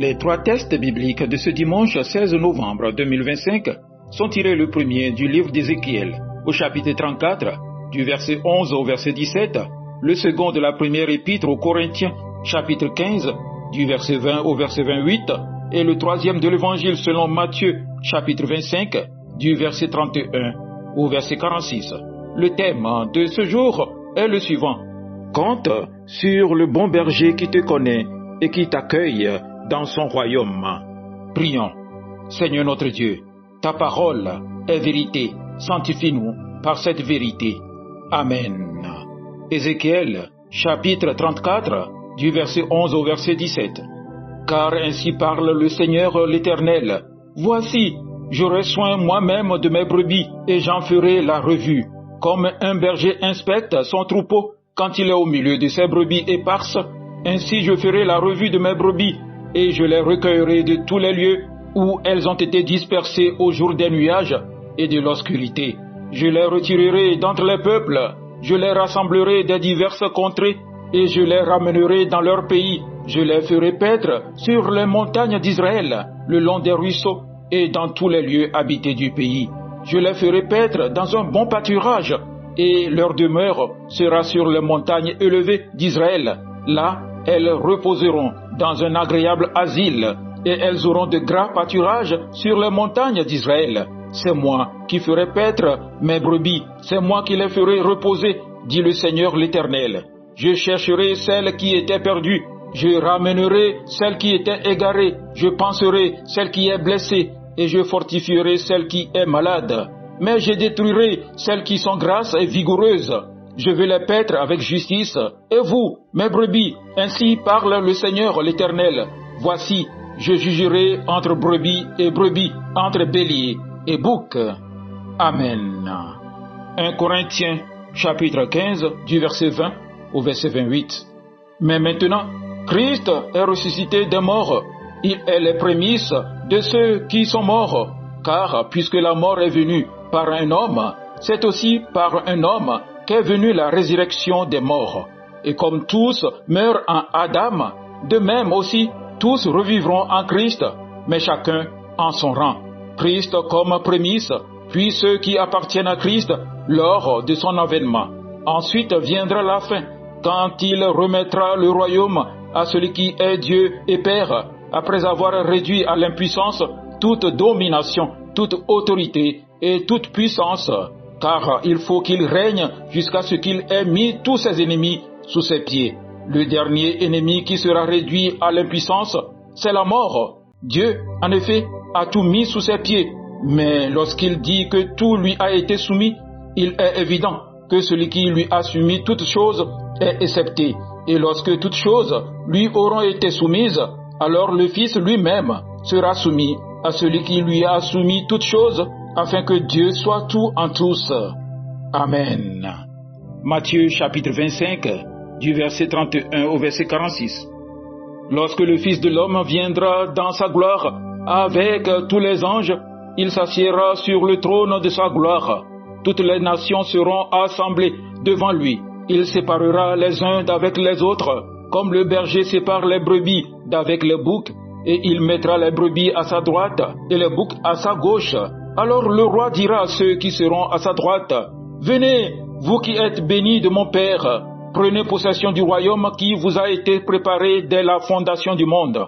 Les trois textes bibliques de ce dimanche 16 novembre 2025 sont tirés le premier du livre d'Ézéchiel, au chapitre 34, du verset 11 au verset 17, le second de la première épître aux Corinthiens, chapitre 15, du verset 20 au verset 28, et le troisième de l'évangile selon Matthieu, chapitre 25, du verset 31 au verset 46. Le thème de ce jour est le suivant. Compte sur le bon berger qui te connaît et qui t'accueille dans son royaume. Prions. Seigneur notre Dieu, ta parole est vérité. Sanctifie-nous par cette vérité. Amen. Ézéchiel, chapitre 34, du verset 11 au verset 17. Car ainsi parle le Seigneur l'Éternel. Voici, j'aurai soin moi-même de mes brebis et j'en ferai la revue. Comme un berger inspecte son troupeau quand il est au milieu de ses brebis éparses, ainsi je ferai la revue de mes brebis et je les recueillerai de tous les lieux où elles ont été dispersées au jour des nuages et de l'obscurité. Je les retirerai d'entre les peuples, je les rassemblerai des diverses contrées et je les ramènerai dans leur pays. Je les ferai paître sur les montagnes d'Israël, le long des ruisseaux et dans tous les lieux habités du pays. Je les ferai paître dans un bon pâturage et leur demeure sera sur les montagnes élevées d'Israël. Là, elles reposeront dans un agréable asile et elles auront de gras pâturages sur les montagnes d'Israël. C'est moi qui ferai paître mes brebis, c'est moi qui les ferai reposer, dit le Seigneur l'Éternel. Je chercherai celles qui étaient perdues, je ramènerai celles qui étaient égarées, je panserai celle qui est blessée et je fortifierai celle qui est malade. Mais je détruirai celles qui sont grasses et vigoureuses. Je vais les paître avec justice. Et vous, mes brebis, ainsi parle le Seigneur l'Éternel. Voici, je jugerai entre brebis, entre béliers et boucs. Amen. 1 Corinthiens, chapitre 15, du verset 20 au verset 28. Mais maintenant, Christ est ressuscité des morts. Il est les prémices de ceux qui sont morts. Car puisque la mort est venue par un homme, c'est aussi par un homme qu'est venue la résurrection des morts. Et comme tous meurent en Adam, de même aussi tous revivront en Christ, mais chacun en son rang. Christ comme prémisse, puis ceux qui appartiennent à Christ lors de son avènement. Ensuite viendra la fin, quand il remettra le royaume à celui qui est Dieu et Père, après avoir réduit à l'impuissance toute domination, toute autorité et toute puissance, car il faut qu'il règne jusqu'à ce qu'il ait mis tous ses ennemis sous ses pieds. Le dernier ennemi qui sera réduit à l'impuissance, c'est la mort. Dieu, en effet, a tout mis sous ses pieds, mais lorsqu'il dit que tout lui a été soumis, il est évident que celui qui lui a soumis toutes choses est excepté. Et lorsque toutes choses lui auront été soumises, alors le Fils lui-même sera soumis à celui qui lui a soumis toutes choses, afin que Dieu soit tout en tous. Amen. Matthieu chapitre 25, du verset 31 au verset 46. Lorsque le Fils de l'homme viendra dans sa gloire avec tous les anges, il s'assiera sur le trône de sa gloire. Toutes les nations seront assemblées devant lui. Il séparera les uns d'avec les autres, comme le berger sépare les brebis d'avec les boucs, et il mettra les brebis à sa droite et les boucs à sa gauche. Alors le roi dira à ceux qui seront à sa droite, « Venez, vous qui êtes bénis de mon Père, prenez possession du royaume qui vous a été préparé dès la fondation du monde.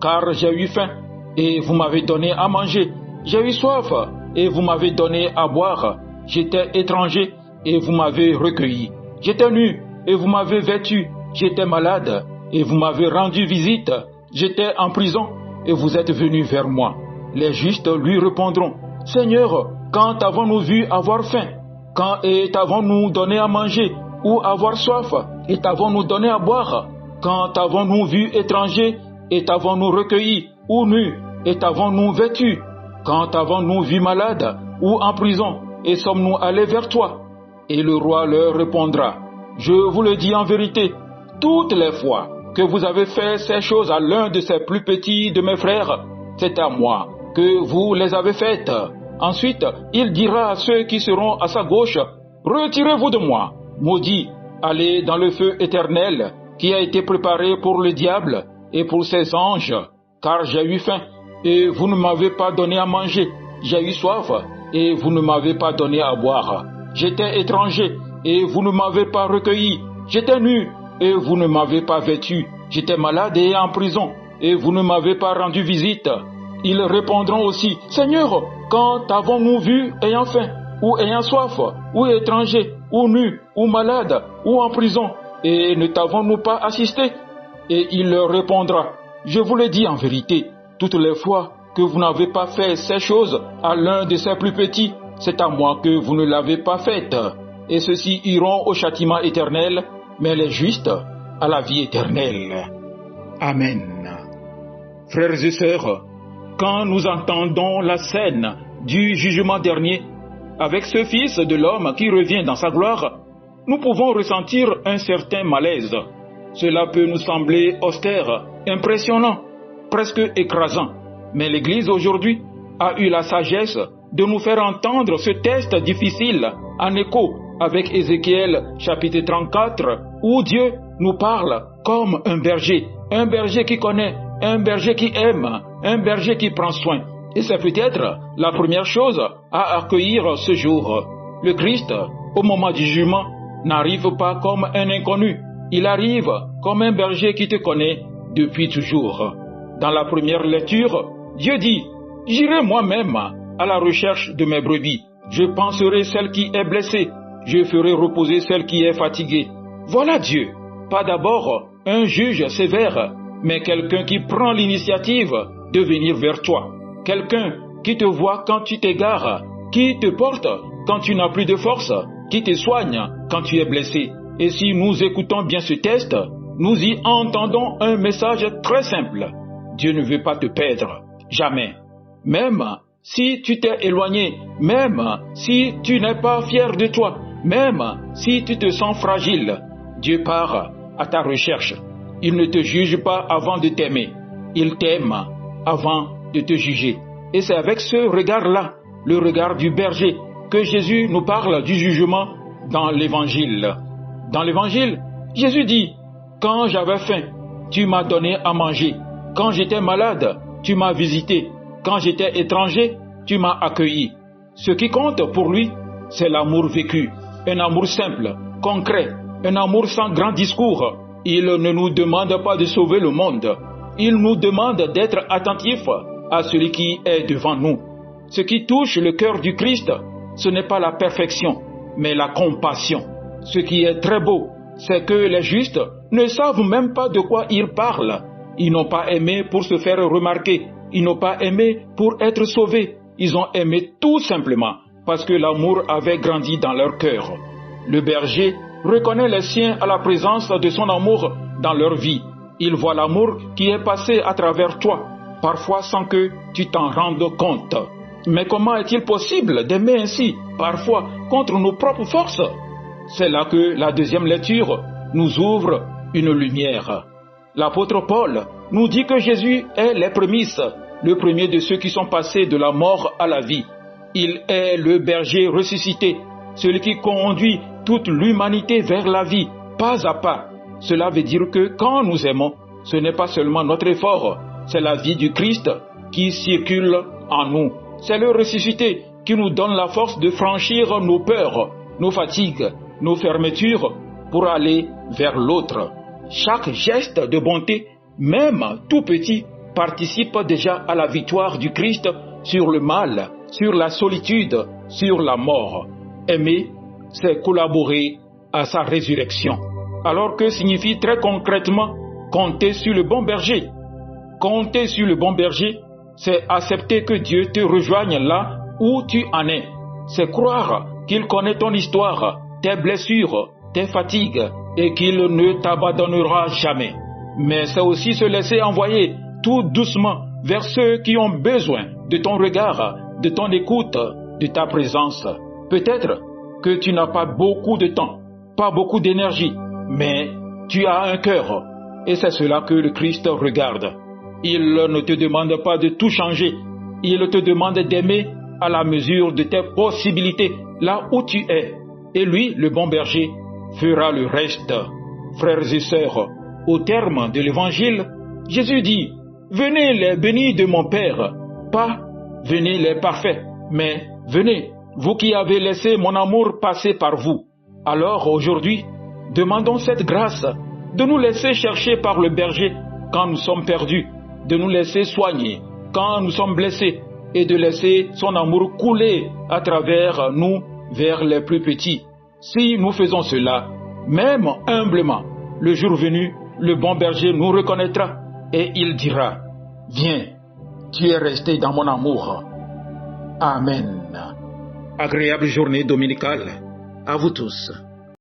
Car j'ai eu faim, et vous m'avez donné à manger. J'ai eu soif, et vous m'avez donné à boire. J'étais étranger, et vous m'avez recueilli. J'étais nu, et vous m'avez vêtu. J'étais malade, et vous m'avez rendu visite. J'étais en prison, et vous êtes venus vers moi. » Les justes lui répondront, « Seigneur, quand avons-nous vu avoir faim? Quand t'avons-nous donné à manger? Ou avoir soif, et t'avons-nous donné à boire? Quand t'avons-nous vu étranger, et t'avons-nous recueilli? Ou nu, et t'avons-nous vêtu? Quand t'avons-nous vu malade, ou en prison, et sommes-nous allés vers toi? » Et le roi leur répondra, « Je vous le dis en vérité, toutes les fois que vous avez fait ces choses à l'un de ces plus petits de mes frères, c'est à moi que vous les avez faites. » Ensuite, il dira à ceux qui seront à sa gauche, « Retirez-vous de moi, maudits, allez dans le feu éternel qui a été préparé pour le diable et pour ses anges. car j'ai eu faim, et vous ne m'avez pas donné à manger. J'ai eu soif, et vous ne m'avez pas donné à boire. J'étais étranger, et vous ne m'avez pas recueilli. J'étais nu, et vous ne m'avez pas vêtu. J'étais malade et en prison, et vous ne m'avez pas rendu visite. Ils répondront aussi, Seigneur, quand avons-nous vu ayant faim, ou ayant soif, ou étranger, ou nu, ou malade, ou en prison, et ne t'avons-nous pas assisté? Et il leur répondra, je vous le dis en vérité, toutes les fois que vous n'avez pas fait ces choses à l'un de ces plus petits, c'est à moi que vous ne l'avez pas faite. Et ceux-ci iront au châtiment éternel, mais les justes à la vie éternelle. Amen. Frères et sœurs, quand nous entendons la scène du jugement dernier, avec ce Fils de l'homme qui revient dans sa gloire, nous pouvons ressentir un certain malaise. Cela peut nous sembler austère, impressionnant, presque écrasant. Mais l'Église aujourd'hui a eu la sagesse de nous faire entendre ce test difficile en écho avec Ézéchiel chapitre 34, où Dieu nous parle comme un berger qui connaît, un berger qui aime, un berger qui prend soin. Et c'est peut-être la première chose à accueillir ce jour. Le Christ, au moment du jugement, n'arrive pas comme un inconnu. Il arrive comme un berger qui te connaît depuis toujours. Dans la première lecture, Dieu dit, « J'irai moi-même à la recherche de mes brebis. Je panserai celle qui est blessée. Je ferai reposer celle qui est fatiguée. » Voilà Dieu. Pas d'abord un juge sévère, mais quelqu'un qui prend l'initiative de venir vers toi. Quelqu'un qui te voit quand tu t'égares, qui te porte quand tu n'as plus de force, qui te soigne quand tu es blessé. Et si nous écoutons bien ce test, nous y entendons un message très simple. Dieu ne veut pas te perdre, jamais. Même si tu t'es éloigné, même si tu n'es pas fier de toi, même si tu te sens fragile, Dieu part à ta recherche. Il ne te juge pas avant de t'aimer. Il t'aime avant de te juger. Et c'est avec ce regard-là, le regard du berger, que Jésus nous parle du jugement dans l'Évangile. Dans l'Évangile, Jésus dit, « Quand j'avais faim, tu m'as donné à manger. Quand j'étais malade, tu m'as visité. Quand j'étais étranger, tu m'as accueilli. » Ce qui compte pour lui, c'est l'amour vécu, un amour simple, concret, un amour sans grand discours. Il ne nous demande pas de sauver le monde. Il nous demande d'être attentifs à celui qui est devant nous. Ce qui touche le cœur du Christ, ce n'est pas la perfection, mais la compassion. Ce qui est très beau, c'est que les justes ne savent même pas de quoi ils parlent. Ils n'ont pas aimé pour se faire remarquer. Ils n'ont pas aimé pour être sauvés. Ils ont aimé tout simplement parce que l'amour avait grandi dans leur cœur. Le berger reconnaît les siens à la présence de son amour dans leur vie. Il voit l'amour qui est passé à travers toi, parfois sans que tu t'en rendes compte. Mais comment est-il possible d'aimer ainsi, parfois contre nos propres forces? C'est là que la deuxième lecture nous ouvre une lumière. L'apôtre Paul nous dit que Jésus est les prémices, le premier de ceux qui sont passés de la mort à la vie. Il est le berger ressuscité, celui qui conduit toute l'humanité vers la vie, pas à pas. Cela veut dire que quand nous aimons, ce n'est pas seulement notre effort, c'est la vie du Christ qui circule en nous. C'est le ressuscité qui nous donne la force de franchir nos peurs, nos fatigues, nos fermetures pour aller vers l'autre. Chaque geste de bonté, même tout petit, participe déjà à la victoire du Christ sur le mal, sur la solitude, sur la mort. Aimer, c'est collaborer à sa résurrection. Alors que signifie très concrètement compter sur le bon berger? Compter sur le bon berger, c'est accepter que Dieu te rejoigne là où tu en es. C'est croire qu'il connaît ton histoire, tes blessures, tes fatigues et qu'il ne t'abandonnera jamais. Mais c'est aussi se laisser envoyer tout doucement vers ceux qui ont besoin de ton regard, de ton écoute, de ta présence. Peut-être que tu n'as pas beaucoup de temps, pas beaucoup d'énergie, mais tu as un cœur. Et c'est cela que le Christ regarde. Il ne te demande pas de tout changer. Il te demande d'aimer à la mesure de tes possibilités, là où tu es. Et lui, le bon berger, fera le reste. Frères et sœurs, au terme de l'Évangile, Jésus dit, Venez les bénis de mon Père, pas venez les parfaits, mais venez, vous qui avez laissé mon amour passer par vous. Alors aujourd'hui, demandons cette grâce de nous laisser chercher par le berger quand nous sommes perdus, de nous laisser soigner quand nous sommes blessés et de laisser son amour couler à travers nous vers les plus petits. Si nous faisons cela, même humblement, le jour venu, le bon berger nous reconnaîtra et il dira, « Viens, tu es resté dans mon amour. » Amen. Agréable journée dominicale à vous tous.